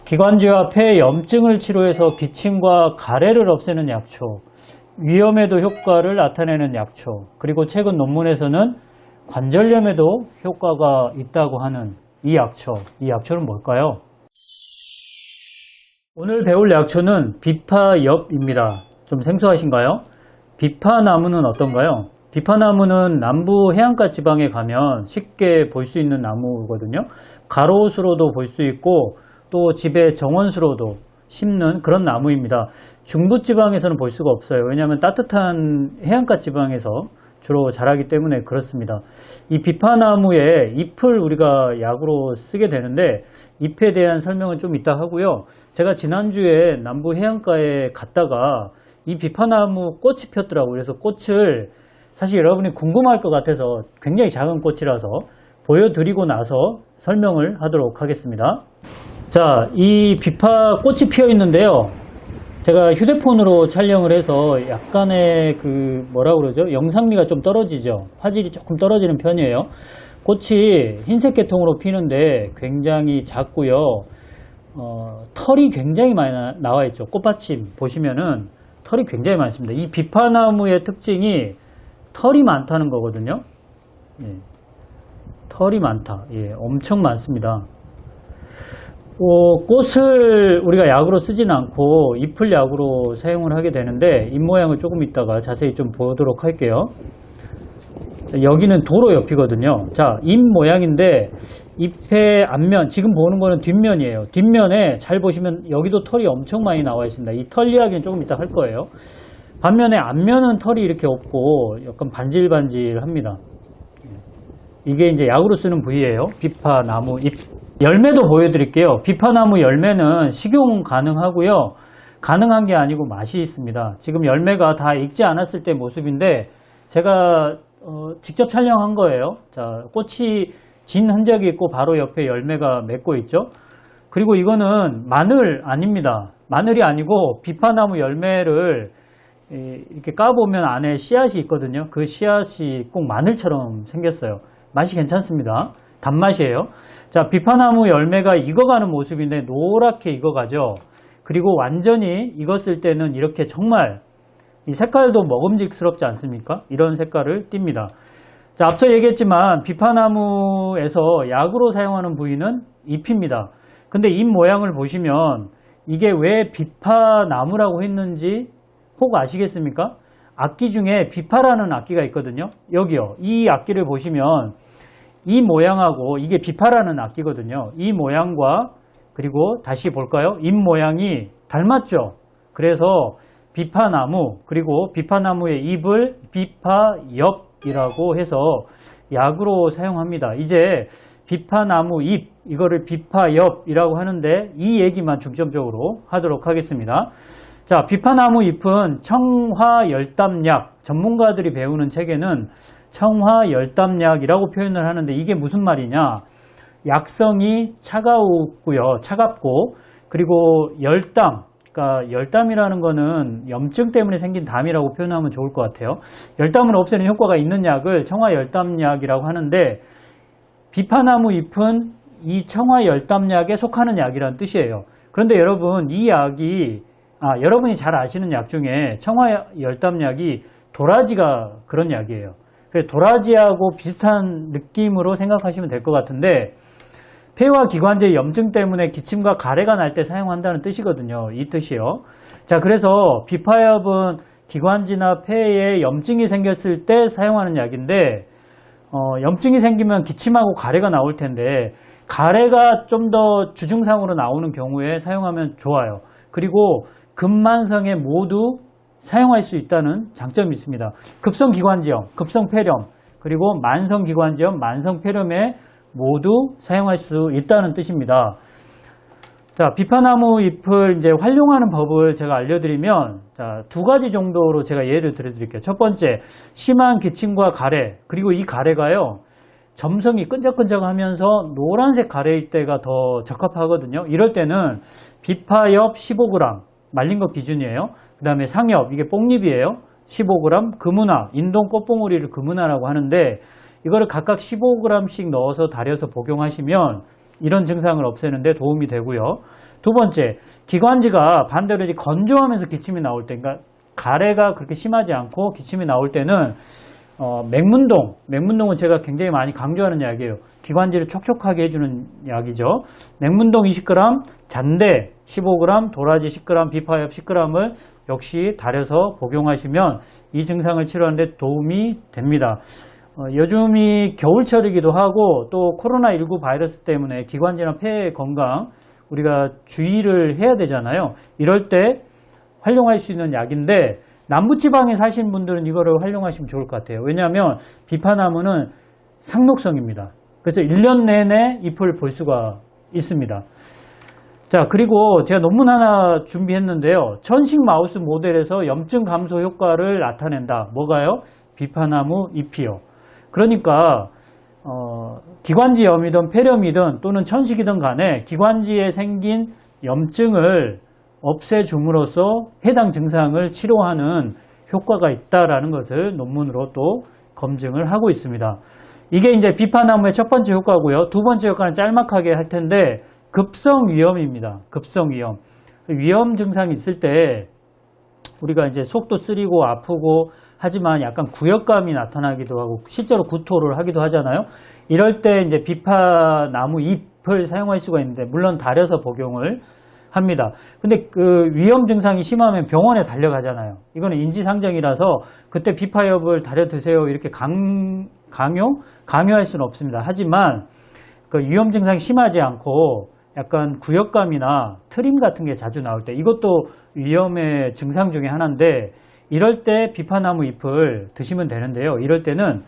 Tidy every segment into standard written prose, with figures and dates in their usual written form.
기관지와 폐 염증을 치료해서 기침과 가래를 없애는 약초, 위염에도 효과를 나타내는 약초, 그리고 최근 논문에서는 관절염에도 효과가 있다고 하는 이 약초는 뭘까요? 오늘 배울 약초는 비파엽입니다. 좀 생소하신가요? 비파나무는 어떤가요? 비파나무는 남부 해안가 지방에 가면 쉽게 볼 수 있는 나무거든요. 가로수로도 볼 수 있고 또 집에 정원수로도 심는 그런 나무입니다. 중부지방에서는 볼 수가 없어요. 왜냐하면 따뜻한 해안가 지방에서 주로 자라기 때문에 그렇습니다. 이 비파나무의 잎을 우리가 약으로 쓰게 되는데 잎에 대한 설명은 좀 이따 하고요. 제가 지난주에 남부 해안가에 갔다가 이 비파나무 꽃이 폈더라고요. 그래서 꽃을 사실 여러분이 궁금할 것 같아서 굉장히 작은 꽃이라서 보여드리고 나서 설명을 하도록 하겠습니다. 자, 이 비파 꽃이 피어 있는데요. 제가 휴대폰으로 촬영을 해서 약간의 뭐라 그러죠? 영상미가 좀 떨어지죠. 화질이 조금 떨어지는 편이에요. 꽃이 흰색 계통으로 피는데 굉장히 작고요. 털이 굉장히 많이 나와 있죠. 꽃받침 보시면은 털이 굉장히 많습니다. 이 비파나무의 특징이 털이 많다는 거거든요. 예, 털이 많다. 예, 엄청 많습니다. 꽃을 우리가 약으로 쓰진 않고 잎을 약으로 사용을 하게 되는데 잎 모양을 조금 이따가 자세히 좀 보도록 할게요. 자, 여기는 도로 옆이거든요. 자, 잎 모양인데 잎의 앞면, 지금 보는 거는 뒷면이에요. 뒷면에 잘 보시면 여기도 털이 엄청 많이 나와 있습니다. 이 털 이야기는 조금 이따 할 거예요. 반면에 앞면은 털이 이렇게 없고 약간 반질반질합니다. 이게 이제 약으로 쓰는 부위예요. 비파나무 잎. 열매도 보여드릴게요. 비파나무 열매는 식용 가능하고요. 가능한 게 아니고 맛이 있습니다. 지금 열매가 다 익지 않았을 때 모습인데 제가 직접 촬영한 거예요. 자, 꽃이 진 흔적이 있고 바로 옆에 열매가 맺고 있죠. 그리고 이거는 마늘 아닙니다. 마늘이 아니고 비파나무 열매를 이렇게 까보면 안에 씨앗이 있거든요. 그 씨앗이 꼭 마늘처럼 생겼어요. 맛이 괜찮습니다. 단맛이에요. 자, 비파나무 열매가 익어가는 모습인데 노랗게 익어가죠. 그리고 완전히 익었을 때는 이렇게 정말 이 색깔도 먹음직스럽지 않습니까? 이런 색깔을 띱니다. 자, 앞서 얘기했지만 비파나무에서 약으로 사용하는 부위는 잎입니다. 근데 잎 모양을 보시면 이게 왜 비파나무라고 했는지 혹 아시겠습니까? 악기 중에 비파라는 악기가 있거든요. 여기요. 이 악기를 보시면 이 모양하고 이게 비파라는 악기거든요. 이 모양과 그리고 다시 볼까요? 잎 모양이 닮았죠. 그래서 비파나무 그리고 비파나무의 잎을 비파엽이라고 해서 약으로 사용합니다. 이제 비파나무 잎 이거를 비파엽이라고 하는데 이 얘기만 중점적으로 하도록 하겠습니다. 자, 비파나무 잎은 청화열담약, 전문가들이 배우는 책에는 청화열담약이라고 표현을 하는데 이게 무슨 말이냐? 약성이 차갑고 그리고 열담, 그러니까 열담이라는 거는 염증 때문에 생긴 담이라고 표현하면 좋을 것 같아요. 열담을 없애는 효과가 있는 약을 청화열담약이라고 하는데 비파나무 잎은 이 청화열담약에 속하는 약이라는 뜻이에요. 그런데 여러분 이 약이 여러분이 잘 아시는 약 중에 청화열담약이 도라지가 그런 약이에요. 도라지하고 비슷한 느낌으로 생각하시면 될 것 같은데 폐와 기관지의 염증 때문에 기침과 가래가 날 때 사용한다는 뜻이거든요. 이 뜻이요. 자, 그래서 비파엽은 기관지나 폐에 염증이 생겼을 때 사용하는 약인데 염증이 생기면 기침하고 가래가 나올 텐데 가래가 좀 더 주증상으로 나오는 경우에 사용하면 좋아요. 그리고 근만성에 모두 사용할 수 있다는 장점이 있습니다. 급성기관지염, 급성폐렴, 그리고 만성기관지염, 만성폐렴에 모두 사용할 수 있다는 뜻입니다. 자, 비파나무 잎을 이제 활용하는 법을 제가 알려드리면, 자, 두 가지 정도로 제가 예를 들어드릴게요. 첫 번째, 심한 기침과 가래, 그리고 이 가래가요, 점성이 끈적끈적하면서 노란색 가래일 때가 더 적합하거든요. 이럴 때는 비파엽 15g, 말린 것 기준이에요. 그 다음에 상엽, 이게 뽕잎이에요. 15g, 금은화, 인동 꽃봉오리를 금은화라고 하는데 이거를 각각 15g씩 넣어서 달여서 복용하시면 이런 증상을 없애는 데 도움이 되고요. 두 번째, 기관지가 반대로 이제 건조하면서 기침이 나올 때, 그러니까 가래가 그렇게 심하지 않고 기침이 나올 때는 맹문동은 제가 굉장히 많이 강조하는 약이에요. 기관지를 촉촉하게 해주는 약이죠. 맹문동 20g, 잔대 15g, 도라지 10g, 비파엽 10g을 역시 달여서 복용하시면 이 증상을 치료하는 데 도움이 됩니다. 요즘이 겨울철이기도 하고 또 코로나19 바이러스 때문에 기관지나 폐 건강 우리가 주의를 해야 되잖아요. 이럴 때 활용할 수 있는 약인데 남부지방에 사시는 분들은 이거를 활용하시면 좋을 것 같아요. 왜냐하면 비파나무는 상록성입니다. 그래서 1년 내내 잎을 볼 수가 있습니다. 자, 그리고 제가 논문 하나 준비했는데요. 천식 마우스 모델에서 염증 감소 효과를 나타낸다. 뭐가요? 비파나무 잎이요. 그러니까 기관지염이든 폐렴이든 또는 천식이든 간에 기관지에 생긴 염증을 없애줌으로써 해당 증상을 치료하는 효과가 있다라는 것을 논문으로 또 검증을 하고 있습니다. 이게 이제 비파나무의 첫 번째 효과고요. 두 번째 효과는 짤막하게 할 텐데 급성 위염입니다. 급성 위염. 위염 증상이 있을 때 우리가 이제 속도 쓰리고 아프고 하지만 약간 구역감이 나타나기도 하고 실제로 구토를 하기도 하잖아요. 이럴 때 이제 비파나무 잎을 사용할 수가 있는데 물론 달여서 복용을 합니다. 근데 그 위염 증상이 심하면 병원에 달려가잖아요. 이거는 인지상정이라서 그때 비파엽을 달여 드세요 이렇게 강요할 수는 없습니다. 하지만 그 위염 증상이 심하지 않고 약간 구역감이나 트림 같은 게 자주 나올 때 이것도 위염의 증상 중에 하나인데 이럴 때 비파나무 잎을 드시면 되는데요. 이럴 때는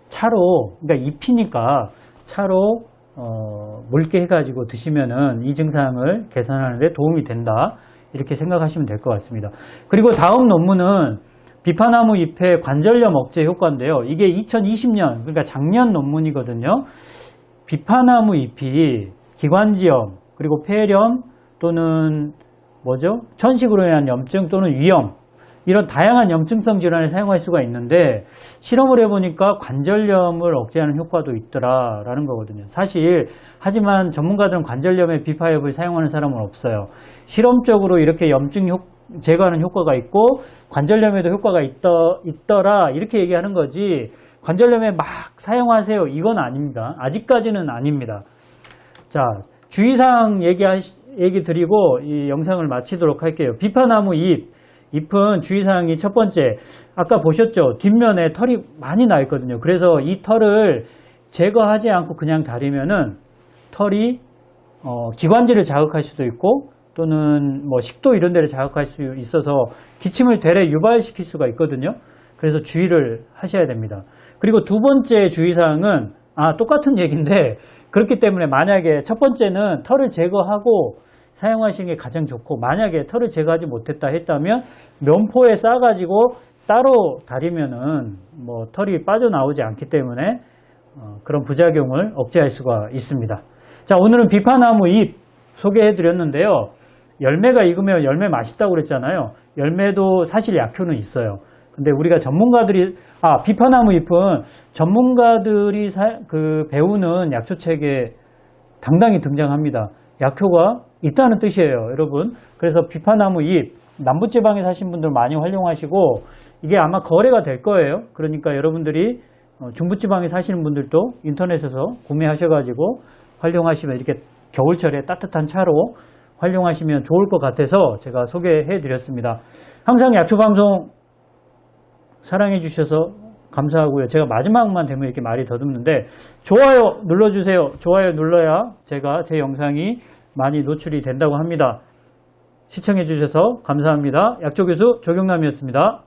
차로, 그러니까 잎이니까 차로 묽게 해가지고 드시면은 이 증상을 개선하는 데 도움이 된다. 이렇게 생각하시면 될 것 같습니다. 그리고 다음 논문은 비파나무 잎의 관절염 억제 효과인데요. 이게 2020년, 그러니까 작년 논문이거든요. 비파나무 잎이 기관지염, 그리고 폐렴 또는 천식으로 인한 염증 또는 위염 이런 다양한 염증성 질환에 사용할 수가 있는데 실험을 해보니까 관절염을 억제하는 효과도 있더라라는 거거든요. 사실 하지만 전문가들은 관절염에 비파엽을 사용하는 사람은 없어요. 실험적으로 이렇게 염증 제거하는 효과가 있고 관절염에도 효과가 있더라 이렇게 얘기하는 거지 관절염에 막 사용하세요 이건 아닙니다. 아직까지는 아닙니다. 자, 주의사항 얘기 드리고 이 영상을 마치도록 할게요. 비파나무 잎은 주의사항이 첫 번째, 아까 보셨죠? 뒷면에 털이 많이 나 있거든요. 그래서 이 털을 제거하지 않고 그냥 다리면은 털이 기관지를 자극할 수도 있고 또는 식도 이런 데를 자극할 수 있어서 기침을 되레 유발시킬 수가 있거든요. 그래서 주의를 하셔야 됩니다. 그리고 두 번째 주의사항은 똑같은 얘기인데 그렇기 때문에 만약에 첫 번째는 털을 제거하고 사용하시는 게 가장 좋고 만약에 털을 제거하지 못했다 했다면 면포에 싸가지고 따로 다리면은 털이 빠져나오지 않기 때문에 그런 부작용을 억제할 수가 있습니다. 자, 오늘은 비파나무 잎 소개해 드렸는데요. 열매가 익으면 열매 맛있다고 그랬잖아요. 열매도 사실 약효는 있어요. 근데 우리가 전문가들이 비파나무 잎은 전문가들이 배우는 약초책에 당당히 등장합니다. 약효가 있다는 뜻이에요, 여러분. 그래서 비파나무 잎 남부지방에 사신 분들 많이 활용하시고 이게 아마 거래가 될 거예요. 그러니까 여러분들이 중부지방에 사시는 분들도 인터넷에서 구매하셔가지고 활용하시면 이렇게 겨울철에 따뜻한 차로 활용하시면 좋을 것 같아서 제가 소개해 드렸습니다. 항상 약초방송 사랑해 주셔서 감사하고요. 제가 마지막만 되면 이렇게 말이 더듬는데 좋아요 눌러주세요. 좋아요 눌러야 제가 제 영상이 많이 노출이 된다고 합니다. 시청해 주셔서 감사합니다. 약초교수 조경남이었습니다.